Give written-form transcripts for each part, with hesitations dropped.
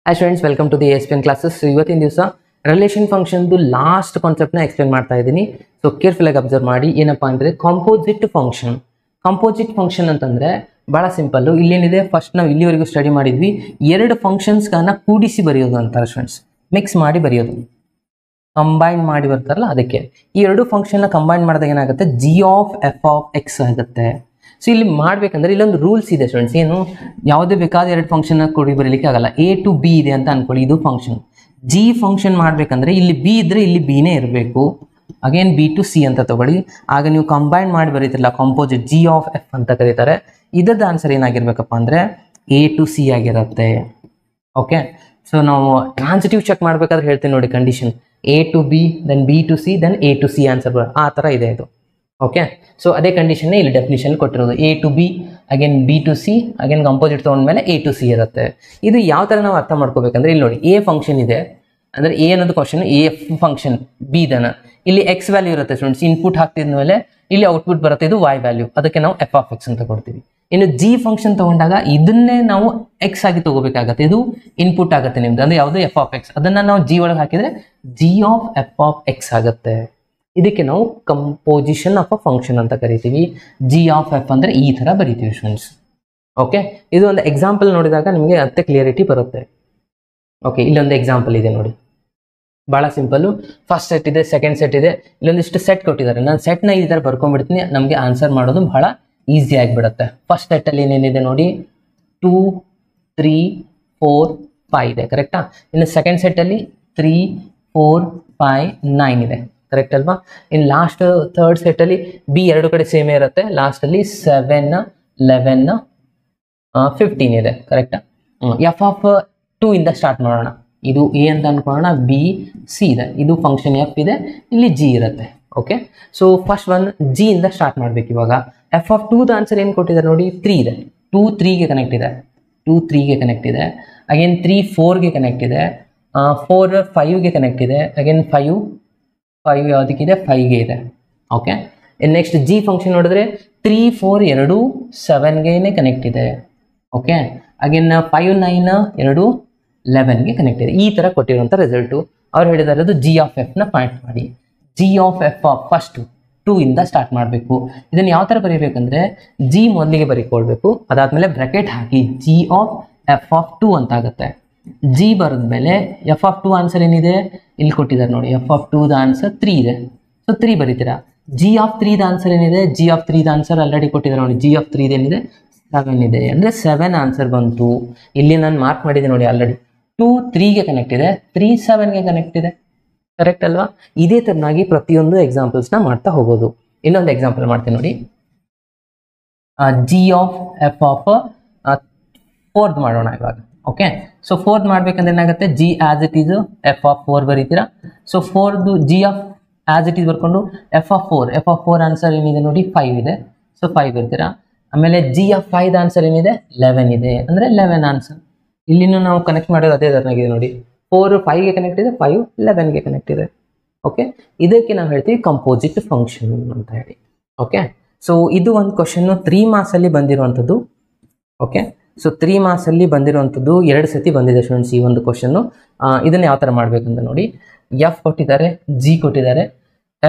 Hi students, welcome to the ASPN classes. So ಇವತ್ತಿನ ದಿವಸ relation function last concept ನ explain ಮಾಡ್ತಾ ಇದ್ದೀನಿ. ಸೊ ಕೇರ್ಫುಲ್ ಆಗಿ ಅಬ್ಸರ್ವ್ ಮಾಡಿ. ಏನಪ್ಪಾ ಅಂದ್ರೆ ಕಾಂಪೋಸಿಟ್ ಫಂಕ್ಷನ್. ಕಾಂಪೋಸಿಟ್ ಫಂಕ್ಷನ್ ಅಂತಂದ್ರೆ ಬಹಳ ಸಿಂಪಲ್. ಇಲ್ಲೇನಿದೆ, ಫಸ್ಟ್ ನಾವು ಇಲ್ಲಿವರೆಗೂ ಸ್ಟಡಿ ಮಾಡಿದ್ವಿ, ಎರಡು ಫಂಕ್ಷನ್ಸ್ ಗಳನ್ನ ಕೂಡಿಸಿ ಬರೆಯೋದು ಅಂತಾರೆ ಸ್ಟೂಡೆಂಟ್ಸ್. ಮಿಕ್ಸ್ ಮಾಡಿ ಬರೆಯೋದು, ಕಂಬೈನ್ ಮಾಡಿ ಬರ್ತಾರಲ್ಲ ಅದಕ್ಕೆ. ಈ ಎರಡು ಫಂಕ್ಷನ್ ನ ಕಂಬೈನ್ ಮಾಡಿದಾಗ ಏನಾಗುತ್ತೆ, G of F of X ಆಗುತ್ತೆ. ಸೊ ಇಲ್ಲಿ ಮಾಡ್ಬೇಕಂದ್ರೆ ಇಲ್ಲೊಂದು ರೂಲ್ಸ್ ಇದೆ ಸ್ಟೂಡೆಂಟ್ಸ್. ಏನು, ಯಾವುದೇ ಬೇಕಾದ ಎರಡು ಫಂಕ್ಷನ್ ಕೂಡಿ ಬರೀಲಿಕ್ಕೆ ಆಗಲ್ಲ. ಎ ಟು ಬಿ ಇದೆ ಅಂತ ಅನ್ಕೊಳ್ಳಿ, ಇದು ಫಂಕ್ಷನ್. ಜಿ ಫಂಕ್ಷನ್ ಮಾಡ್ಬೇಕಂದ್ರೆ ಇಲ್ಲಿ ಬಿ ಇದ್ರೆ ಇಲ್ಲಿ ಬಿನೇ ಇರಬೇಕು. ಅಗೇನ್ ಬಿ ಟು ಸಿ ಅಂತ ತಗೊಳ್ಳಿ. ಆಗ ನೀವು ಕಂಬೈನ್ ಮಾಡಿ ಬರೀತಿರಲ್ಲ, ಕಾಂಪೋಸಿಟ್ ಜಿ ಆಫ್ ಎಫ್ ಅಂತ ಕರೀತಾರೆ. ಇದರದ ಆನ್ಸರ್ ಏನಾಗಿರ್ಬೇಕಪ್ಪ ಅಂದ್ರೆ ಎ ಟು ಸಿ ಆಗಿರುತ್ತೆ. ಓಕೆ, ಸೊ ನಾವು ಟ್ರಾನ್ಸಿಟಿವ್ ಚೆಕ್ ಮಾಡ್ಬೇಕಾದ್ರೆ ಹೇಳ್ತೀನಿ ನೋಡಿ condition. A to B, then B to C, then A to C answer ಆ ಥರ ಇದೆ ಇದು. ಓಕೆ, ಸೊ ಅದೇ ಕಂಡೀಷನ್ ಇಲ್ಲಿ ಡೆಫಿನಿಷನ್ ಕೊಟ್ಟಿರೋದು. A to B, again B to C, again composite ತೊಗೊಂಡ್ಮೇಲೆ ಎ ಟು ಸಿ ಇರುತ್ತೆ. ಇದು ಯಾವ ಥರ ನಾವು ಅರ್ಥ ಮಾಡ್ಕೋಬೇಕಂದ್ರೆ, ಇಲ್ಲಿ ನೋಡಿ ಎ ಫಂಕ್ಷನ್ ಇದೆ ಅಂದರೆ ಎ ಅನ್ನೋದು ಕ್ವಶನ್, ಎ ಫಂಕ್ಷನ್ ಬಿ ದನ ಇಲ್ಲಿ ಎಕ್ಸ್ ವ್ಯಾಲ್ಯೂ ಇರುತ್ತೆ ಸ್ಟೂಡೆಂಟ್ಸ್. ಇನ್ಪುಟ್ ಹಾಕ್ತಿದ್ಮೇಲೆ ಇಲ್ಲಿ ಔಟ್ಪುಟ್ ಬರುತ್ತೆ, ಇದು ವೈ ವ್ಯಾಲ್ಯೂ, ಅದಕ್ಕೆ ನಾವು ಎಫ್ ಆಫ್ ಎಕ್ಸ್ ಅಂತ ಕೊಡ್ತೀವಿ. ಇನ್ನು ಜಿ ಫಂಕ್ಷನ್ ತಗೊಂಡಾಗ ಇದನ್ನೇ ನಾವು ಎಕ್ಸ್ ಆಗಿ ತಗೋಬೇಕಾಗತ್ತೆ. ಇದು ಇನ್ಪುಟ್ ಆಗುತ್ತೆ ನಿಮ್ದು, ಅಂದ್ರೆ ಯಾವುದು ಎಫ್ ಆಫ್ ಎಕ್ಸ್. ಅದನ್ನ ನಾವು ಜಿ ಒಳಗೆ ಹಾಕಿದ್ರೆ G of F of X ಆಗುತ್ತೆ. ಇದಕ್ಕೆ ನಾವು ಕಂಪೋಸಿಷನ್ ಆಫ್ ಅ ಫಂಕ್ಷನ್ ಅಂತ ಕರಿತೀವಿ. ಜಿ ಆಫ್ ಎಫ್ ಅಂದ್ರೆ ಈ ತರ ಬರಿತೀವಿ ಸ್ಟೂಡೆಂಟ್ಸ್. ಓಕೆ, ಇದು ಒಂದು ಎಕ್ಸಾಂಪಲ್ ನೋಡಿದಾಗ ನಿಮಗೆ ಅತ್ತೆ ಕ್ಲಿಯರಿಟಿ ಬರುತ್ತೆ. ಓಕೆ, ಇಲ್ಲೊಂದು ಎಕ್ಸಾಂಪಲ್ ಇದೆ ನೋಡಿ, ಬಹಳ ಸಿಂಪಲ್. ಫಸ್ಟ್ ಸೆಟ್ ಇದೆ, ಸೆಕೆಂಡ್ ಸೆಟ್ ಇದೆ, ಇಲ್ಲೊಂದಿಷ್ಟು ಸೆಟ್ ಕೊಟ್ಟಿದ್ದಾರೆ. ನಾನು ಸೆಟ್ನ ಈ ತರ ಬರ್ಕೊಂಡ್ಬಿಡ್ತೀನಿ, ನಮಗೆ ಆನ್ಸರ್ ಮಾಡೋದು ಬಹಳ ಈಸಿ ಆಗಿಬಿಡುತ್ತೆ. ಫಸ್ಟ್ ಸೆಟ್ ಅಲ್ಲಿ ಏನೇನಿದೆ ನೋಡಿ, 2 3 4 5 ಇದೆ, ಕರೆಕ್ಟಾ? ಇನ್ನು ಸೆಕೆಂಡ್ ಸೆಟ್ ಅಲ್ಲಿ 3 4 5 9 ಇದೆ, ಕರೆಕ್ಟ್ ಅಲ್ವಾ? ಇನ್ನು ಲಾಸ್ಟ್ ಥರ್ಡ್ ಸೆಟ್ ಅಲ್ಲಿ ಬಿ ಎರಡು ಕಡೆ ಸೇಮ್ ಇರುತ್ತೆ. ಲಾಸ್ಟ್ ಅಲ್ಲಿ 7 11 15 ಇದೆ, ಕರೆಕ್ಟಾ? ಎಫ್ ಆಫ್ 2 ಇಂದ ಸ್ಟಾರ್ಟ್ ಮಾಡೋಣ. ಇದು ಎ ಅಂತ ಅನ್ಕೊಳ್ಳೋಣ, ಬಿ ಸಿ ಇದೆ, ಇದು ಫಂಕ್ಷನ್ ಎಫ್ ಇದೆ, ಇಲ್ಲಿ ಜಿ ಇರುತ್ತೆ. Okay, so first one G ಇಂದ ಸ್ಟಾರ್ಟ್ ಮಾಡ್ಬೇಕು. ಇವಾಗ ಎಫ್ ಆಫ್ 2 ಆನ್ಸರ್ ಏನು ಕೊಟ್ಟಿದ್ದಾರೆ ನೋಡಿ, 3 ಇದೆ. 2 3ಗೆ ಕನೆಕ್ಟ್ ಇದೆ, 2 3ಗೆ ಕನೆಕ್ಟ್ ಇದೆ. ಅಗೇನ್ 3 4ಗೆ ಕನೆಕ್ಟ್ ಇದೆ, 4 5ಗೆ ಕನೆಕ್ಟ್ ಇದೆ. ಅಗೇನ್ 5 ಯಾವುದಕ್ಕಿದೆ, 5ಗೆ ಇದೆ. ಓಕೆ, ನೆಕ್ಸ್ಟ್ ಜಿ ಫಂಕ್ಷನ್ ನೋಡಿದ್ರೆ 3 4 ಎರಡು 7ಗೆ ಕನೆಕ್ಟ್ ಇದೆ. ಓಕೆ, ಅಗೇನ್ 5 9 ಎರಡು 11ಗೆ ಕನೆಕ್ಟ್ ಇದೆ. ಈ ತರ ಕೊಟ್ಟಿರುವಂಥ ರಿಸಲ್ಟು. ಅವ್ರು ಹೇಳಿದಾರೆ ಅದು ಜಿ ಆಫ್ ಎಫ್ ನ ಪಾಯಿಂಟ್ ಮಾಡಿ. G of F of first 2 ಇಂದ ಸ್ಟಾರ್ಟ್ ಮಾಡಬೇಕು. ಇದನ್ನು ಯಾವ ಥರ ಬರೀಬೇಕಂದ್ರೆ, ಜಿ ಮೊದಲಿಗೆ ಬರೀಕೊಳ್ಬೇಕು, ಅದಾದ್ಮೇಲೆ bracket hockey G of F of 2 ಅಂತ ಆಗುತ್ತೆ. ಜಿ ಬರೆದ್ಮೇಲೆ ಎಫ್ ಆಫ್ 2 ಆನ್ಸರ್ ಏನಿದೆ ಇಲ್ಲಿ ಕೊಟ್ಟಿದ್ದಾರೆ ನೋಡಿ, ಎಫ್ ಆಫ್ 2 ಆನ್ಸರ್ 3 ಇದೆ, ಸೊ 3 ಬರೀತೀರಾ. ಜಿ ಆಫ್ 3 ಆನ್ಸರ್ ಏನಿದೆ, ಜಿ ಆಫ್ 3 ಆನ್ಸರ್ ಆಲ್ರೆಡಿ ಕೊಟ್ಟಿದ್ದಾರೆ ನೋಡಿ, ಜಿ ಆಫ್ 3 ಏನಿದೆ 7 ಇದೆ, ಅಂದ್ರೆ 7 ಆನ್ಸರ್ ಬಂತು. ಇಲ್ಲಿ ನಾನು ಮಾರ್ಕ್ ಮಾಡಿದೆ ನೋಡಿ ಆಲ್ರೆಡಿ. 2 3ಗೆ ಕನೆಕ್ಟ್ ಇದೆ, 3 7ಗೆ ಕನೆಕ್ಟ್ ಇದೆ, ಕರೆಕ್ಟ್ ಅಲ್ವಾ? ಇದೇ ತರನಾಗಿ ಪ್ರತಿಯೊಂದು ಎಕ್ಸಾಂಪಲ್ಸ್ ನ ಮಾಡ್ತಾ ಹೋಗೋದು. ಇನ್ನೊಂದು ಎಕ್ಸಾಂಪಲ್ ಮಾಡ್ತೀನಿ ನೋಡಿ, ಜಿ ಆಫ್ ಎಫ್ ಆಫ್ 4 ಮಾಡೋಣ ಇವಾಗ. ಓಕೆ, ಸೊ 4 ಮಾಡ್ಬೇಕಂದ್ರೆ ಏನಾಗುತ್ತೆ, G as it is F of 4 ಬರೀತೀರಾ. So 4 G of as it is ಬರ್ಕೊಂಡು ಎಫ್ ಆಫ್ 4 ಆನ್ಸರ್ ಏನಿದೆ ನೋಡಿ 5 ಇದೆ, ಸೊ 5 ಬರ್ತೀರಾ. ಆಮೇಲೆ ಜಿ ಆಫ್ 5 ಆನ್ಸರ್ ಏನಿದೆ 11 ಇದೆ, ಅಂದ್ರೆ 11 ಆನ್ಸರ್. ಇಲ್ಲಿನೂ ನಾವು ಕನೆಕ್ಟ್ ಮಾಡೋದು ಅದೇ ತರನಾಗಿದೆ ನೋಡಿ, 4 5ಗೆ ಕನೆಕ್ಟ್ ಇದೆ, 5 11ಗೆ ಕನೆಕ್ಟ್ ಇದೆ. ಓಕೆ, ಇದಕ್ಕೆ ನಾವು ಹೇಳ್ತೀವಿ ಕಂಪೋಸಿಟ್ ಫಂಕ್ಷನ್ ಅಂತ ಹೇಳಿ. ಓಕೆ, ಸೊ ಇದು ಒಂದು ಕ್ವಶನ್ 3 ಮಾರ್ಕ್ಸ್ ಅಲ್ಲಿ ಬಂದಿರುವಂಥದ್ದು. ಓಕೆ, ಸೊ 3 ಮಾರ್ಕ್ಸ್ ಅಲ್ಲಿ ಬಂದಿರುವಂಥದ್ದು 2 ಸತಿ ಬಂದಿದೆ ಸ್ಟೂಡೆಂಟ್ಸ್ ಈ ಒಂದು ಕ್ವಶನ್. ಇದನ್ನ ಯಾವ ತರ ಮಾಡ್ಬೇಕಂತ ನೋಡಿ, ಎಫ್ ಕೊಟ್ಟಿದ್ದಾರೆ, ಜಿ ಕೊಟ್ಟಿದ್ದಾರೆ,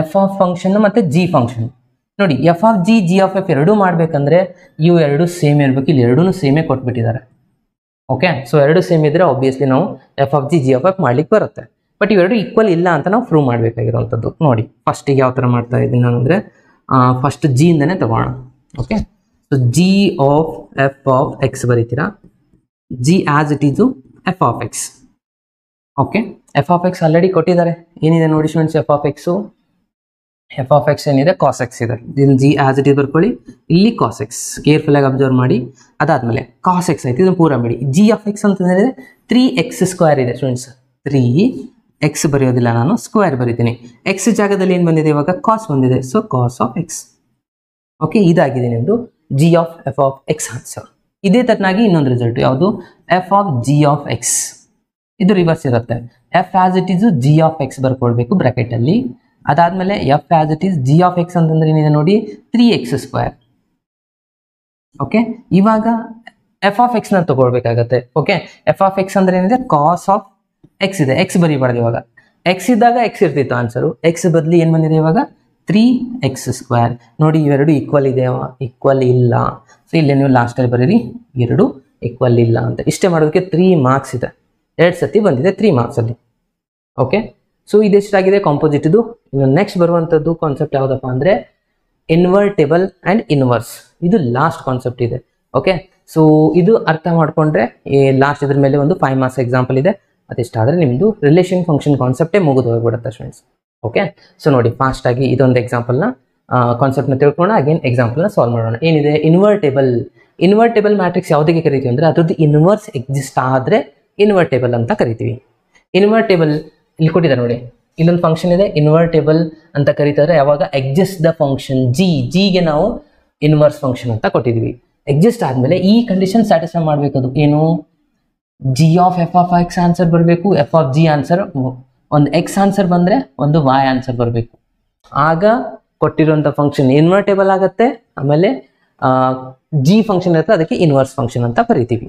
ಎಫ್ ಆಫ್ ಫಂಕ್ಷನ್ ಮತ್ತೆ ಜಿ ಫಂಕ್ಷನ್ ನೋಡಿ. F of G, G of F ಎರಡೂ ಮಾಡ್ಬೇಕಂದ್ರೆ ಇವು ಎರಡು ಸೇಮ್ ಇರ್ಬೇಕು. ಇಲ್ಲಿ ಎರಡೂ ಸೇಮೇ ಕೊಟ್ಬಿಟ್ಟಿದ್ದಾರೆ. ಓಕೆ, ಸೊ ಎರಡು ಸೇಮ್ ಇದ್ರೆ ಆಬ್ವಿಯಸ್ಲಿ ನಾವು F of G, G of F ಮಾಡ್ಲಿಕ್ಕೆ ಬರುತ್ತೆ. ಬಟ್ ಇವೆರಡು ಈಕ್ವಲ್ ಇಲ್ಲ ಅಂತ ನಾವು ಪ್ರೂವ್ ಮಾಡಬೇಕಾಗಿರುವಂಥದ್ದು. ನೋಡಿ ಫಸ್ಟಿಗೆ ಯಾವ ಥರ ಮಾಡ್ತಾ ಇದ್ದೀನಿ ನಾನು ಅಂದರೆ, ಫಸ್ಟ್ ಜಿ ಇಂದನೇ ತಗೋಣ. Okay, so g of F of x ಬರೀತೀರಾ, g as it is f of x. Okay, f of x already ಕೊಟ್ಟಿದ್ದಾರೆ. ಏನಿದೆ ನೋಡಿ ಸ್ಟೂಡೆಂಟ್ಸ್, ಎಫ್ ಆಫ್ ಎಕ್ಸ್ ಏನಿದೆ ಕಾಸ್ ಎಕ್ಸ್ ಇದೆ. ಇದನ್ನು ಜಿ ಆಸ್ ಇಟ್ ಈಸ್ ಬರ್ಕೊಳ್ಳಿ, ಇಲ್ಲಿ ಕಾಸ್ ಎಕ್ಸ್ ಕೇರ್ಫುಲ್ ಆಗಿ ಅಬ್ಸರ್ವ್ ಮಾಡಿ. ಅದಾದ್ಮೇಲೆ ಕಾಸ್ ಎಕ್ಸ್ ಆಯ್ತು, ಇದನ್ನು ಪೂರ ಮಾಡಿ. ಜಿ ಆಫ್ ಎಕ್ಸ್ ಅಂತಂದ್ರೆ 3x² ಇದೆ ಸ್ಟೂಡೆಂಟ್ಸ್. 3x ಬರೆಯೋದಿಲ್ಲ ನಾನು, ಸ್ಕ್ವೇರ್ ಬರೀತೀನಿ. ಎಕ್ಸ್ ಜಾಗದಲ್ಲಿ ಏನು ಬಂದಿದೆ ಇವಾಗ, ಕಾಸ್ ಬಂದಿದೆ, so cos of x. Okay, ಇದಾಗಿದೆ ನಿಮ್ಮದು g of F of x answer. ಇದೇ ತರನಾಗಿ ಇನ್ನೊಂದು ರಿಸಲ್ಟ್ ಯಾವುದು, f of G of x. ಇದು ರಿವರ್ಸ್ ಇರುತ್ತೆ. F as it is g of x ಬರ್ಕೊಳ್ಬೇಕು ಬ್ರಾಕೆಟ್ ಅಲ್ಲಿ. ಅದಾದ್ಮೇಲೆ f as it is g of x ಅಂತಂದ್ರೆ ಏನಿದೆ ನೋಡಿ, 3x². ಓಕೆ, ಇವಾಗ ಎಫ್ ಆಫ್ ಎಕ್ಸ್ ನ ತಗೊಳ್ಬೇಕಾಗತ್ತೆ. ಓಕೆ, ಎಫ್ ಆಫ್ ಎಕ್ಸ್ ಅಂದ್ರೆ ಏನಿದೆ, ಕಾಸ್ ಆಫ್ ಎಕ್ಸ್ ಇದೆ. ಎಕ್ಸ್ ಬರೀಬಾರ್ದು ಇವಾಗ, ಎಕ್ಸ್ ಇದ್ದಾಗ ಎಕ್ಸ್ ಇರ್ತಿತ್ತು ಆನ್ಸರು. ಎಕ್ಸ್ ಬದಲಿ ಏನ್ ಬಂದಿದೆ ಇವಾಗ 3x². ನೋಡಿ ಇವೆರಡು ಈಕ್ವಲ್ ಇದೆ, ಈಕ್ವಲ್ ಇಲ್ಲ. ಸೊ ಇಲ್ಲಿ ನೀವು ಲಾಸ್ಟಲ್ಲಿ ಬರೀರಿ 2 ಈಕ್ವಲ್ ಇಲ್ಲ ಅಂತ. ಇಷ್ಟೇ ಮಾಡೋದಕ್ಕೆ 3 ಮಾರ್ಕ್ಸ್ ಇದೆ. 2 ಸತಿ ಬಂದಿದೆ 3 ಮಾರ್ಕ್ಸ್ ಅಲ್ಲಿ. ಓಕೆ, ಸೊ ಇದೆಷ್ಟಾಗಿದೆ ಕಾಂಪೋಸಿಟ್ ಇದು. ಇನ್ನು ನೆಕ್ಸ್ಟ್ ಬರುವಂಥದ್ದು ಕಾನ್ಸೆಪ್ಟ್ ಯಾವುದಪ್ಪ ಅಂದರೆ ಇನ್ವರ್ಟೇಬಲ್ ಆ್ಯಂಡ್ ಇನ್ವರ್ಸ್. ಇದು ಲಾಸ್ಟ್ ಕಾನ್ಸೆಪ್ಟ್ ಇದೆ. ಓಕೆ, ಸೊ ಇದು ಅರ್ಥ ಮಾಡಿಕೊಂಡ್ರೆ ಲಾಸ್ಟ್ ಇದ್ರ ಮೇಲೆ ಒಂದು 5 ಮಾರ್ಕ್ಸ್ ಎಕ್ಸಾಂಪಲ್ ಇದೆ. ಅದಿಷ್ಟಾದರೆ ನಿಮ್ಮದು ರಿಲೇಷನ್ ಫಂಕ್ಷನ್ ಕಾನ್ಸೆಪ್ಟೇ ಮುಗಿದು ಹೋಗ್ಬಿಡುತ್ತೆ ಸ್ಟೂಡೆಂಟ್ಸ್. ಓಕೆ, ಸೊ ನೋಡಿ ಫಾಸ್ಟಾಗಿ ಇದೊಂದು ಎಕ್ಸಾಂಪಲ್ನ ಕಾನ್ಸೆಪ್ಟ್ನ ತಿಳ್ಕೊಳ್ಳೋಣ. ಅಗೇನ್ ಎಕ್ಸಾಂಪಲ್ನ ಸಾಲ್ವ್ ಮಾಡೋಣ. ಏನಿದೆ, ಇನ್ವರ್ಟೇಬಲ್ ಮ್ಯಾಟ್ರಿಕ್ಸ್ ಯಾವುದಕ್ಕೆ ಕರಿತೀವಿ ಅಂದರೆ ಅದ್ರದ್ದು ಇನ್ವರ್ಸ್ ಎಕ್ಸಿಸ್ಟ್ ಆದರೆ ಇನ್ವರ್ಟೇಬಲ್ ಅಂತ ಕರಿತೀವಿ. ಇನ್ವರ್ಟೇಬಲ್ ಇಲ್ಲಿ ಕೊಟ್ಟಿದ್ದಾರೆ ನೋಡಿ, ಇಲ್ಲೊಂದು ಫಂಕ್ಷನ್ ಇದೆ ಇನ್ವರ್ಟೇಬಲ್ ಅಂತ ಕರೀತಾರೆ. ಯಾವಾಗ ಎಕ್ಸಿಸ್ಟ್ ದ ಫಂಕ್ಷನ್ ಜಿಗೆ ನಾವು ಇನ್ವರ್ಸ್ ಫಂಕ್ಷನ್ ಅಂತ ಕೊಟ್ಟಿದ್ವಿ. ಎಕ್ಸಿಸ್ಟ್ ಆದಮೇಲೆ ಈ ಕಂಡೀಷನ್ ಸ್ಯಾಟಿಸ್ಫೈ ಮಾಡಬೇಕು. ಏನು, G of F of x answer ಬರಬೇಕು, ಎಫ್ ಆಫ್ ಜಿ ಆನ್ಸರ್, ಒಂದು ಎಕ್ಸ್ ಆನ್ಸರ್ ಬಂದರೆ ಒಂದು ವಾಯ್ ಆನ್ಸರ್ ಬರಬೇಕು. ಆಗ ಕೊಟ್ಟಿರುವಂಥ ಫಂಕ್ಷನ್ ಇನ್ವರ್ಟೇಬಲ್ ಆಗುತ್ತೆ. ಆಮೇಲೆ ಜಿ ಫಂಕ್ಷನ್ ಇರುತ್ತೆ, ಅದಕ್ಕೆ ಇನ್ವರ್ಸ್ ಫಂಕ್ಷನ್ ಅಂತ ಕರಿತೀವಿ.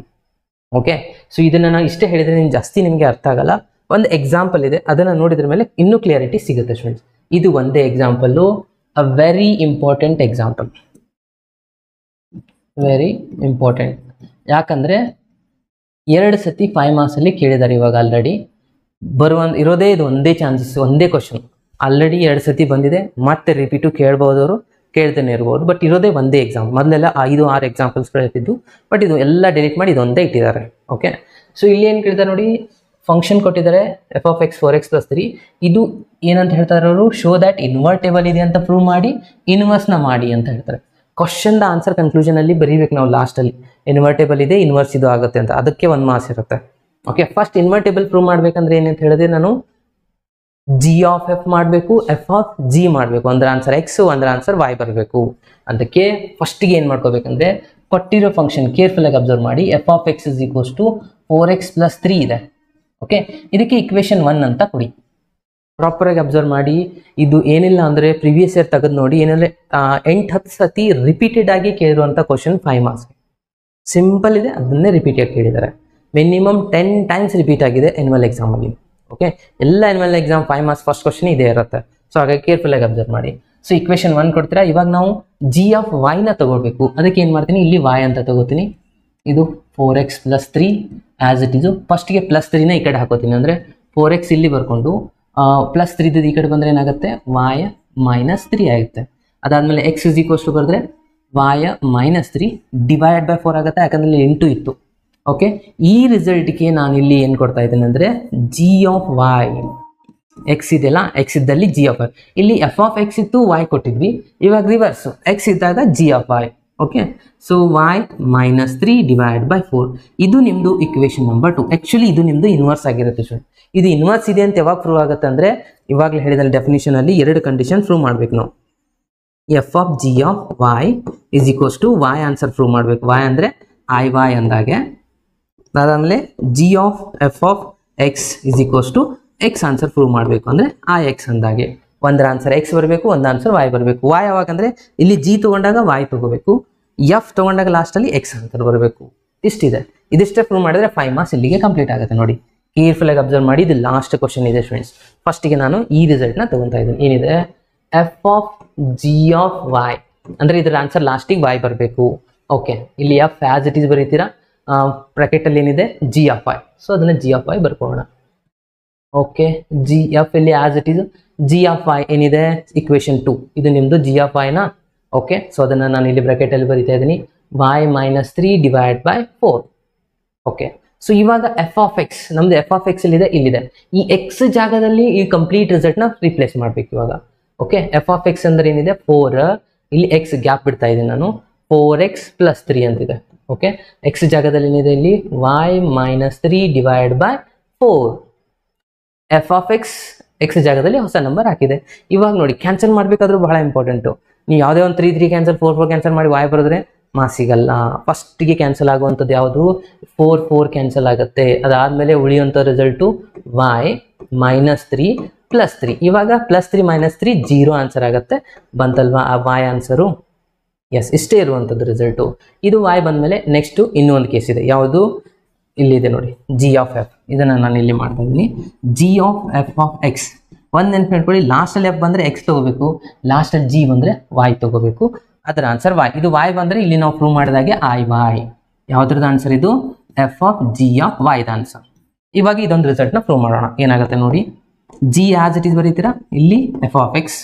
ಓಕೆ, ಸೊ ಇದನ್ನು ನಾನು ಇಷ್ಟೇ ಹೇಳಿದರೆ ಜಾಸ್ತಿ ನಿಮಗೆ ಅರ್ಥ ಆಗಲ್ಲ. ಒಂದು ಎಕ್ಸಾಂಪಲ್ ಇದೆ, ಅದನ್ನು ನೋಡಿದ್ರ ಮೇಲೆ ಇನ್ನೂ ಕ್ಲಿಯರಿಟಿ ಸಿಗುತ್ತೆ ಸ್ಟೂಡೆಂಟ್ಸ್. ಇದು ಒಂದೇ example, a very important example, very important. ಯಾಕಂದರೆ 2 ಸತಿ 5 ಮಾರ್ಕ್ಸಲ್ಲಿ ಕೇಳಿದ್ದಾರೆ ಇವಾಗ. ಆಲ್ರೆಡಿ ಇರೋದೇ ಇದು ಒಂದೇ ಚಾನ್ಸಸ್, ಒಂದೇ ಕ್ವಶನ್. ಆಲ್ರೆಡಿ 2 ಸತಿ ಬಂದಿದೆ, ಮತ್ತೆ ರಿಪೀಟು ಕೇಳ್ಬೋದು, ಅವರು ಕೇಳ್ತಾನೆ ಇರ್ಬೋದು. ಬಟ್ ಇರೋದೇ ಒಂದೇ ಎಕ್ಸಾಮ್. ಮೊದಲೆಲ್ಲ 5-6 ಎಕ್ಸಾಂಪಲ್ಸ್ಗಳು ಇರ್ತಿದ್ದು, ಬಟ್ ಇದು ಎಲ್ಲ ಡಿಲೀಟ್ ಮಾಡಿ ಇದೊಂದೇ ಇಟ್ಟಿದ್ದಾರೆ. ಓಕೆ, ಸೊ ಇಲ್ಲಿ ಏನು ಕೇಳಿದ್ದಾರೆ ನೋಡಿ, ಫಂಕ್ಷನ್ ಕೊಟ್ಟಿದ್ದಾರೆ ಎಫ್ ಆಫ್ ಎಕ್ಸ್ 4x+3. ಇದು ಏನಂತ ಹೇಳ್ತಾರೆ ಅವರು, ಶೋ ದ್ಯಾಟ್ ಇನ್ವರ್ಟೇಬಲ್ ಇದೆ ಅಂತ ಪ್ರೂವ್ ಮಾಡಿ ಇನ್ವರ್ಸ್ನ ಮಾಡಿ ಅಂತ ಹೇಳ್ತಾರೆ. ಕ್ವಶನ್ದ ಆನ್ಸರ್ ಕನ್ಕ್ಲೂಷನಲ್ಲಿ ಬರೀಬೇಕು ನಾವು ಲಾಸ್ಟಲ್ಲಿ, ಇನ್ವರ್ಟೇಬಲ್ ಇದೆ ಇನ್ವರ್ಸ್ ಇದು ಆಗುತ್ತೆ ಅಂತ. ಅದಕ್ಕೆ 1 ಮಾರ್ಕ್ಸ್ ಇರುತ್ತೆ. ಓಕೆ, ಫಸ್ಟ್ ಇನ್ವರ್ಟೇಬಲ್ ಪ್ರೂವ್ ಮಾಡಬೇಕಂದ್ರೆ ಏನಂತ ಹೇಳಿದ್ರೆ ನಾನು ಜಿ ಆಫ್ ಎಫ್ ಮಾಡಬೇಕು, ಎಫ್ ಆಫ್ ಜಿ ಮಾಡಬೇಕು. ಒಂದರ ಆನ್ಸರ್ ಎಕ್ಸ್, ಒಂದರ ಆನ್ಸರ್ ವಾಯ್ ಬರಬೇಕು. ಅದಕ್ಕೆ ಫಸ್ಟಿಗೆ ಏನು ಮಾಡ್ಕೋಬೇಕಂದ್ರೆ ಕೊಟ್ಟಿರೋ ಫಂಕ್ಷನ್ ಕೇರ್ಫುಲ್ಲಾಗಿ ಅಬ್ಸರ್ವ್ ಮಾಡಿ. F of X is equals to 4x+3 ಇದೆ. ಓಕೆ, ಇದಕ್ಕೆ ಇಕ್ವೇಷನ್ 1 ಅಂತ ಕೊಡಿ. ಪ್ರಾಪರಾಗಿ ಅಬ್ಸರ್ವ್ ಮಾಡಿ. ಇದು ಏನಿಲ್ಲ ಅಂದರೆ ಪ್ರಿವಿಯಸ್ ಇಯರ್ ತೆಗೆದು ನೋಡಿ, ಏನಂದರೆ 8-10 ಸತಿ ರಿಪೀಟೆಡ್ ಆಗಿ ಕೇಳಿರುವಂಥ ಕ್ವಶನ್ 5 ಮಾರ್ಕ್ಸ್. ಸಿಂಪಲ್ ಇದೆ, ಅದನ್ನೇ ರಿಪೀಟಾಗಿ ಕೇಳಿದ್ದಾರೆ. ಮಿನಿಮಮ್ 10 ಟೈಮ್ಸ್ ರಿಪೀಟ್ ಆಗಿದೆ ಎನ್ಯುವಲ್ ಎಕ್ಸಾಮಲ್ಲಿ. ಓಕೆ, ಎಲ್ಲ annual exam 5 marks first question ಇದೇ ಇರುತ್ತೆ. ಸೊ ಹಾಗಾಗಿ ಕೇರ್ಫುಲ್ಲಾಗಿ ಅಬ್ಸರ್ವ್ ಮಾಡಿ. ಸೊ ಇಕ್ವೇಷನ್ 1 ಕೊಡ್ತೀರಾ. ಇವಾಗ ನಾವು ಜಿ ಆಫ್ ವೈನ ತಗೋಬೇಕು. ಅದಕ್ಕೆ ಏನು ಮಾಡ್ತೀನಿ, ಇಲ್ಲಿ ವಾಯ್ ಅಂತ ತಗೋತೀನಿ. ಇದು 4x+3 ಆ್ಯಸ್ ಇಟ್ ಈಸು. ಫಸ್ಟಿಗೆ +3ನ ಈ ಕಡೆ ಹಾಕೋತೀನಿ, ಅಂದರೆ 4x ಇಲ್ಲಿ ಬರ್ಕೊಂಡು +3 ಈ ಕಡೆ ಬಂದರೆ ಏನಾಗುತ್ತೆ, ವಾಯ -3 ಆಗುತ್ತೆ. ಅದಾದಮೇಲೆ ಎಕ್ಸ್ ಇಸ್ ಈಕ್ವಲ್ಸ್ ಟು ಬರೆದ್ರೆ ವಾಯ -3 ಡಿವೈಡ್ ಬೈ 4 ಆಗುತ್ತೆ, ಯಾಕಂದರೆ ಇಲ್ಲಿ 8 ಇತ್ತು. ಓಕೆ, ಈ ರಿಸಲ್ಟ್ಗೆ ನಾನು ಇಲ್ಲಿ ಏನು ಕೊಡ್ತಾ ಇದ್ದೇನೆ ಅಂದರೆ ಜಿ ಆಫ್ ವೈ. ಎಕ್ಸ್ ಇದೆಯಲ್ಲ, ಎಕ್ಸ್ ಇದ್ದಲ್ಲಿ ಜಿ ಆಫ್ ವೈ. ಇಲ್ಲಿ ಎಫ್ ಆಫ್ ಎಕ್ಸ್ ಇತ್ತು, ವೈ ಕೊಟ್ಟಿದ್ವಿ. ಇವಾಗ ರಿವರ್ಸು, ಎಕ್ಸ್ ಇದ್ದಾಗ G of Y. Okay, so Y -3 divide by 4. ಇದು ನಿಮ್ಮದು ಇಕ್ವೇಷನ್ ನಂಬರ್ 2. ಆ್ಯಕ್ಚುಲಿ ಇದು ನಿಮ್ಮದು ಇನ್ವರ್ಸ್ ಆಗಿರುತ್ತೆ ಸ್ಟೂಡೆಂಟ್. ಇದು ಇನ್ವರ್ಸ್ ಇದೆ ಅಂತ ಯಾವಾಗ ಪ್ರೂವ್ ಆಗುತ್ತೆ ಅಂದರೆ, ಇವಾಗಲೇ ಹೇಳಿದಲ್ಲಿ ಡೆಫಿನೇಷನಲ್ಲಿ 2 ಕಂಡೀಷನ್ ಪ್ರೂವ್ ಮಾಡಬೇಕು ನಾವು. F of G of Y is equals to Y answer prove ಮಾಡಬೇಕು. ವಾಯ್ ಅಂದರೆ ಐ ವಾಯ್ ಅಂದಾಗೆ. ಅದಾದಮೇಲೆ G of F of X is equals to X answer prove ಮಾಡಬೇಕು, ಅಂದರೆ ಐ ಎಕ್ಸ್ ಅಂದಾಗೆ. ಒಂದರ ಆನ್ಸರ್ ಎಕ್ಸ್ ಬರಬೇಕು, ಒಂದು ಆನ್ಸರ್ ವಾಯ್ ಬರಬೇಕು. ವಾಯ್ ಯಾವಾಗಂದರೆ ಇಲ್ಲಿ ಜಿ ತೊಗೊಂಡಾಗ ವಾಯ್ ತೊಗೋಬೇಕು, ಎಫ್ ತೊಗೊಂಡಾಗ ಲಾಸ್ಟಲ್ಲಿ ಎಕ್ಸ್ ಆನ್ಸರ್ ಬರಬೇಕು. ಇಷ್ಟಿದೆ. ಇದಿಷ್ಟೇ ಪ್ರೂವ್ ಮಾಡಿದ್ರೆ 5 ಮಾರ್ಕ್ಸ್ ಇಲ್ಲಿಗೆ ಕಂಪ್ಲೀಟ್ ಆಗುತ್ತೆ. ನೋಡಿ ಕೇರ್ಫುಲ್ಲಾಗಿ ಅಬ್ಸರ್ವ್ ಮಾಡಿ. ಇದು ಲಾಸ್ಟ್ ಕ್ವಶನ್ ಇದೆ ಸ್ಟೂಡೆಂಟ್ಸ್. ಫಸ್ಟಿಗೆ ನಾನು ಈ ರಿಸಲ್ಟ್ನ ತೊಗೊತಾ ಇದ್ದೀನಿ. ಏನಿದೆ, f of G of y, ಅಂದರೆ ಇದರ ಆನ್ಸರ್ ಲಾಸ್ಟಿಗೆ ವಾಯ್ ಬರಬೇಕು. ಓಕೆ, ಇಲ್ಲಿ ಎಫ್ ಆ್ಯಸ್ ಇಟ್ ಈಸ್ ಬರೀತೀರಾ, ಬ್ರಾಕೆಟಲ್ಲಿ ಏನಿದೆ ಜಿ ಆಫ್ ವೈ. ಸೊ ಅದನ್ನು ಜಿ ಆಫ್ ವೈ ಬರ್ಕೊಳ್ಳೋಣ. ಓಕೆ, ಜಿ ಎಫ್ ಇಲ್ಲಿ as it is g of y ಏನಿದೆ, ಇಕ್ವೇಷನ್ 2. ಇದು ನಿಮ್ಮದು ಜಿ ಆಫ್ ವೈನ. ಓಕೆ, ಸೊ ಅದನ್ನು ನಾನು ಇಲ್ಲಿ ಬ್ರಾಕೆಟಲ್ಲಿ ಬರೀತಾ ಇದ್ದೀನಿ, y -3 divide by 4. Okay, so ಇವಾಗ ಎಫ್ ಆಫ್ ಎಕ್ಸ್ ನಮ್ಮದು ಎಫ್ ಆಫ್ ಎಕ್ಸ್ ಇಲ್ಲಿದೆ, ಇಲ್ಲಿದೆ. ಈ ಎಕ್ಸ್ ಜಾಗದಲ್ಲಿ ಈ ಕಂಪ್ಲೀಟ್ ರಿಸಲ್ಟ್ನ ರಿಪ್ಲೇಸ್ ಮಾಡಬೇಕು ಇವಾಗ. ಓಕೆ, ಎಫ್ ಆಫ್ ಎಕ್ಸ್ ಅಂದರೆ ಏನಿದೆ 4, ಇಲ್ಲಿ ಎಕ್ಸ್ ಗ್ಯಾಪ್ ಬಿಡ್ತಾ ಇದ್ದೀನಿ ನಾನು, 4x+3 ಅಂತಿದೆ. ಓಕೆ, ಎಕ್ಸ್ ಜಾಗದಲ್ಲಿ ಏನಿದೆ ಇಲ್ಲಿ Y -3 divide by 4. F of X X ಜಾಗದಲ್ಲಿ ಹೊಸ ನಂಬರ್ ಹಾಕಿದೆ. ಇವಾಗ ನೋಡಿ ಕ್ಯಾನ್ಸಲ್ ಮಾಡಬೇಕಾದ್ರೂ ಬಹಳ ಇಂಪಾರ್ಟೆಂಟು. ನೀವು ಯಾವುದೇ ಒಂದು 3 ಕ್ಯಾನ್ಸಲ್ 4 ಕ್ಯಾನ್ಸಲ್ ಮಾಡಿ ವಾಯ್ ಬರೆದ್ರೆ ಮಾರ್ಕ್ಸ್ ಸಿಗಲ್ಲ. ಫಸ್ಟಿಗೆ ಕ್ಯಾನ್ಸಲ್ ಆಗುವಂಥದ್ದು ಯಾವುದು, 4 ಕ್ಯಾನ್ಸಲ್ ಆಗುತ್ತೆ. ಅದಾದಮೇಲೆ ಉಳಿಯುವಂಥ ರಿಸಲ್ಟು ವಾಯ್ -3 +3. ಇವಾಗ +3 -3 0 ಆನ್ಸರ್ ಆಗುತ್ತೆ. ಬಂತಲ್ವಾ ಆ ವಾಯ್ ಆನ್ಸರು. ಎಸ್, ಇಷ್ಟೇ ಇರುವಂಥದ್ದು ರಿಸಲ್ಟು. ಇದು y ಬಂದಮೇಲೆ ನೆಕ್ಸ್ಟು ಇನ್ನೊಂದು ಕೇಸ್ ಇದೆ. ಯಾವುದು? ಇಲ್ಲಿದೆ ನೋಡಿ, g ಆಫ್ ಎಫ್. ಇದನ್ನು ನಾನು ಇಲ್ಲಿ ಮಾಡ್ತಾ ಇದ್ದೀನಿ, g of F of X. ಒಂದು ನೆನಪು ಮಾಡ್ಕೊಳ್ಳಿ, ಲಾಸ್ಟಲ್ಲಿ ಎಫ್ ಬಂದರೆ ಎಕ್ಸ್ ತೊಗೋಬೇಕು, ಲಾಸ್ಟಲ್ಲಿ ಜಿ ಬಂದರೆ y ತೊಗೋಬೇಕು. ಅದರ ಆನ್ಸರ್ y. ಇದು y ಬಂದರೆ ಇಲ್ಲಿ ನಾವು ಪ್ರೂವ್ ಮಾಡಿದಾಗೆ IY. ಯಾವುದ್ರದ್ದು ಆನ್ಸರ್ ಇದು? F of g of y the answer. ಇವಾಗ ಇದೊಂದು ರಿಸಲ್ಟ್ನ ಪ್ರೂವ್ ಮಾಡೋಣ. ಏನಾಗುತ್ತೆ ನೋಡಿ, g ಆಸ್ ಇಟ್ ಈಸ್ ಬರೀತೀರಾ, ಇಲ್ಲಿ ಎಫ್ ಆಫ್ ಎಕ್ಸ್.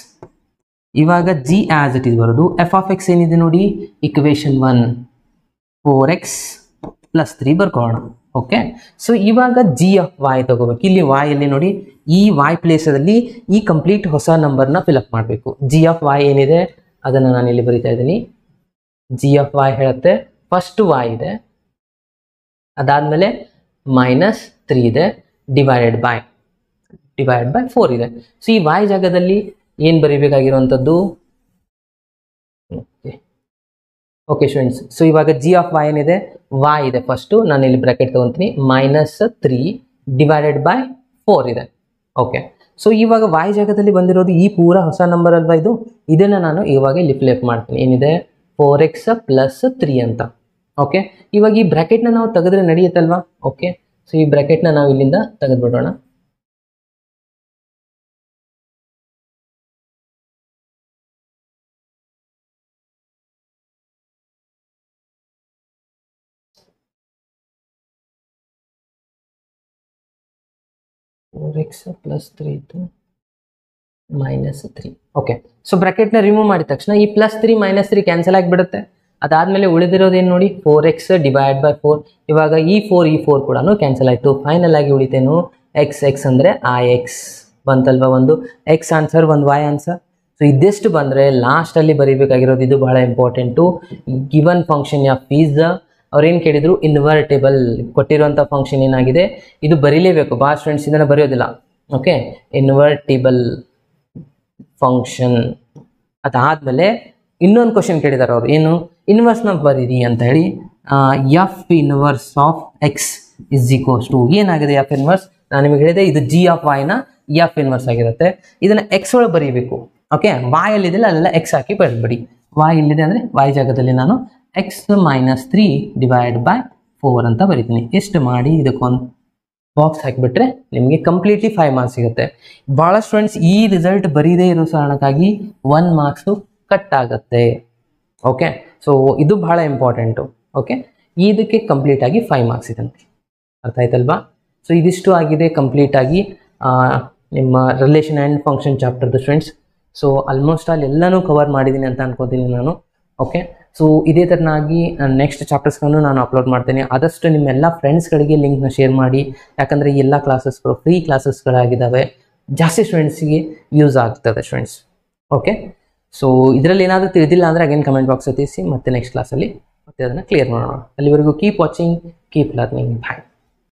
ಇವಾಗ g ಆಸ್ ಇಟ್ ಈಸ್ ಬರೋದು, ಎಫ್ ಆಫ್ ಎಕ್ಸ್ ಏನಿದೆ ನೋಡಿ, ಇಕ್ವೇಶನ್ 1 4x + 3 ಬರ್ಕೊಳ್ಳೋಣ. ಓಕೆ, ಸೊ ಇವಾಗ g ಆಫ್ y ತಗೋಬೇಕು. ಇಲ್ಲಿ y ಅಲ್ಲಿ ನೋಡಿ, ಈ y ಪ್ಲೇಸಲ್ಲಿ ಈ ಕಂಪ್ಲೀಟ್ ಹೊಸ ನಂಬರ್ನ ಫಿಲಪ್ ಮಾಡಬೇಕು. g ಆಫ್ y ಏನಿದೆ ಅದನ್ನು ನಾನು ಇಲ್ಲಿ ಬರಿತಾ ಇದ್ದೀನಿ. g ಆಫ್ y ಹೇಳುತ್ತೆ, ಫಸ್ಟ್ y ಇದೆ, ಅದಾದಮೇಲೆ -3 ಇದೆ, ಡಿವೈಡೆಡ್ ಬೈ 4 ಇದೆ. ಸೊ ಈ y ಜಾಗದಲ್ಲಿ ಏನು ಬರೀಬೇಕಾಗಿರುವಂಥದ್ದು? ಓಕೆ ಸ್ಟೂಡೆಂಟ್ಸ್, ಸೊ ಇವಾಗ g ಆಫ್ y ಏನಿದೆ, y ಇದೆ ಫಸ್ಟು, ನಾನು ಇಲ್ಲಿ ಬ್ರಾಕೆಟ್ ತೊಗೊತೀನಿ, -3 ಡಿವೈಡೆಡ್ ಬೈ 4 ಇದೆ. ಓಕೆ, ಸೊ ಇವಾಗ y ಜಾಗದಲ್ಲಿ ಬಂದಿರೋದು ಈ ಪೂರ ಹೊಸ ನಂಬರ್ ಅಲ್ವಾ ಇದು, ಇದನ್ನು ನಾನು ಇವಾಗ ಇಲ್ಲಿ ಫ್ಲಿಪ್ ಮಾಡ್ತೀನಿ. ಏನಿದೆ? 4x + 3 ಅಂತ. ಓಕೆ, ಇವಾಗ ಈ ಬ್ರಾಕೆಟ್ನ ನಾವು ತೆಗೆದ್ರೆ ನಡೆಯುತ್ತಲ್ವಾ? ಓಕೆ, ಸೊ ಈ ಬ್ರಾಕೆಟ್ನ ನಾವು ಇಲ್ಲಿಂದ ತೆಗೆದುಬಿಡೋಣ. x + 3 ಇತ್ತು, -3. ಓಕೆ, ಸೊ ಬ್ರಾಕೆಟ್ನ ರಿಮೂವ್ ಮಾಡಿದ ತಕ್ಷಣ ಈ +3 -3 ಕ್ಯಾನ್ಸಲ್ ಆಗಿಬಿಡುತ್ತೆ. ಅದಾದಮೇಲೆ ಉಳಿದಿರೋದೇನು ನೋಡಿ, 4x ಡಿವೈಡ್ ಬೈ 4. ಇವಾಗ ಈ 4 ಕೂಡ ಕ್ಯಾನ್ಸಲ್ ಆಯಿತು. ಫೈನಲ್ ಆಗಿ ಉಳಿತೇನು? x ಅಂದರೆ IX ಬಂತಲ್ವ, ಒಂದು x ಆನ್ಸರ್, ಒಂದು y ಆನ್ಸರ್. ಸೊ ಇದಿಷ್ಟು ಬಂದರೆ ಲಾಸ್ಟಲ್ಲಿ ಬರೀಬೇಕಾಗಿರೋದು, ಇದು ಬಹಳ important. Given function of is, ಅವ್ರೇನು ಕೇಳಿದ್ರು, ಇನ್ವರ್ಟೇಬಲ್. ಕೊಟ್ಟಿರುವಂಥ ಫಂಕ್ಷನ್ ಏನಾಗಿದೆ ಇದು ಬರೀಲೇಬೇಕು. ಭಾಳ ಸ್ಟೂಡೆಂಟ್ಸ್ ಇದನ್ನು ಬರೆಯೋದಿಲ್ಲ. Okay, invertible function. ಅದಾದಮೇಲೆ ಇನ್ನೊಂದು ಕ್ವಶನ್ ಕೇಳಿದ್ದಾರೆ ಅವರು, ಏನು? ಇನ್ವರ್ಸ್ನ ಬರೀರಿ ಅಂತ ಹೇಳಿ. F inverse of X is equals to ಏನಾಗಿದೆ? ಎಫ್ ಇನ್ವರ್ಸ್ ನಾನು ನಿಮಗೆ ಹೇಳಿದೆ, ಇದು g ಆಫ್ y ನ ಎಫ್ ಇನ್ವರ್ಸ್ ಆಗಿರುತ್ತೆ. ಇದನ್ನು ಎಕ್ಸ್ ಒಳಗೆ ಬರೀಬೇಕು. ಓಕೆ, y ಎಲ್ಲಿದೆಯಲ್ಲ ಅಲ್ಲೆಲ್ಲ ಎಕ್ಸ್ ಹಾಕಿ ಬರೀಬೇಡಿ. y ಎಲ್ಲಿದೆ ಅಂದರೆ y ಜಾಗದಲ್ಲಿ ನಾನು x -3 ಡಿವೈಡ್ ಬೈ 4 ಅಂತ ಬರೀತೀನಿ. ಎಷ್ಟು ಮಾಡಿ ಇದಕ್ಕೊಂದು ಬಾಕ್ಸ್ ಹಾಕಿಬಿಟ್ರೆ ನಿಮಗೆ ಕಂಪ್ಲೀಟ್ಲಿ 5 ಮಾರ್ಕ್ಸ್ ಸಿಗುತ್ತೆ. ಭಾಳ ಸ್ಟೂಡೆಂಟ್ಸ್ ಈ ರಿಸಲ್ಟ್ ಬರೀದೇ ಇರೋ ಕಾರಣಕ್ಕಾಗಿ 1 ಮಾರ್ಕ್ಸು ಕಟ್ ಆಗುತ್ತೆ. ಓಕೆ, ಸೊ ಇದು ಬಹಳ ಇಂಪಾರ್ಟೆಂಟು. ಓಕೆ, ಇದಕ್ಕೆ ಕಂಪ್ಲೀಟಾಗಿ 5 ಮಾರ್ಕ್ಸ್ ಇದೆ. ಅರ್ಥ ಆಯ್ತಲ್ವಾ? ಸೊ ಇದಿಷ್ಟು ಆಗಿದೆ ಕಂಪ್ಲೀಟಾಗಿ ನಿಮ್ಮ ರಿಲೇಷನ್ ಆ್ಯಂಡ್ ಫಂಕ್ಷನ್ ಚಾಪ್ಟರ್ದು ಸ್ಟೂಡೆಂಟ್ಸ್. ಸೊ ಆಲ್ಮೋಸ್ಟ್ ಆಲ್ ಎಲ್ಲನೂ ಕವರ್ ಮಾಡಿದ್ದೀನಿ ಅಂತ ಅನ್ಕೋತೀನಿ ನಾನು. ಓಕೆ, ಸೊ ಇದೇ ಥರನಾಗಿ ನೆಕ್ಸ್ಟ್ ಚಾಪ್ಟರ್ಸ್ಗಳನ್ನು ನಾನು ಅಪ್ಲೋಡ್ ಮಾಡ್ತೇನೆ. ಆದಷ್ಟು ನಿಮ್ಮೆಲ್ಲ ಫ್ರೆಂಡ್ಸ್ಗಳಿಗೆ ಲಿಂಕ್ನ ಶೇರ್ ಮಾಡಿ, ಯಾಕಂದರೆ ಈ ಎಲ್ಲ ಕ್ಲಾಸಸ್ಗಳು ಫ್ರೀ ಕ್ಲಾಸಸ್ಗಳಾಗಿದ್ದಾವೆ. ಜಾಸ್ತಿ ಸ್ಟೂಡೆಂಟ್ಸಿಗೆ ಯೂಸ್ ಆಗ್ತದೆ ಸ್ಟೂಡೆಂಟ್ಸ್. ಓಕೆ, ಸೊ ಇದರಲ್ಲಿ ಏನಾದರೂ ತಿಳಿದಿಲ್ಲ ಅಂದರೆ ಅಗೇನ್ ಕಮೆಂಟ್ ಬಾಕ್ಸ್ ತಿಳಿಸಿ, ಮತ್ತೆ ನೆಕ್ಸ್ಟ್ ಕ್ಲಾಸಲ್ಲಿ ಮತ್ತೆ ಅದನ್ನು ಕ್ಲಿಯರ್ ಮಾಡೋಣ. ಅಲ್ಲಿವರೆಗೂ ಕೀಪ್ ವಾಚಿಂಗ್, ಕೀಪ್ ಲರ್ನಿಂಗ್. ಬಾಯ್.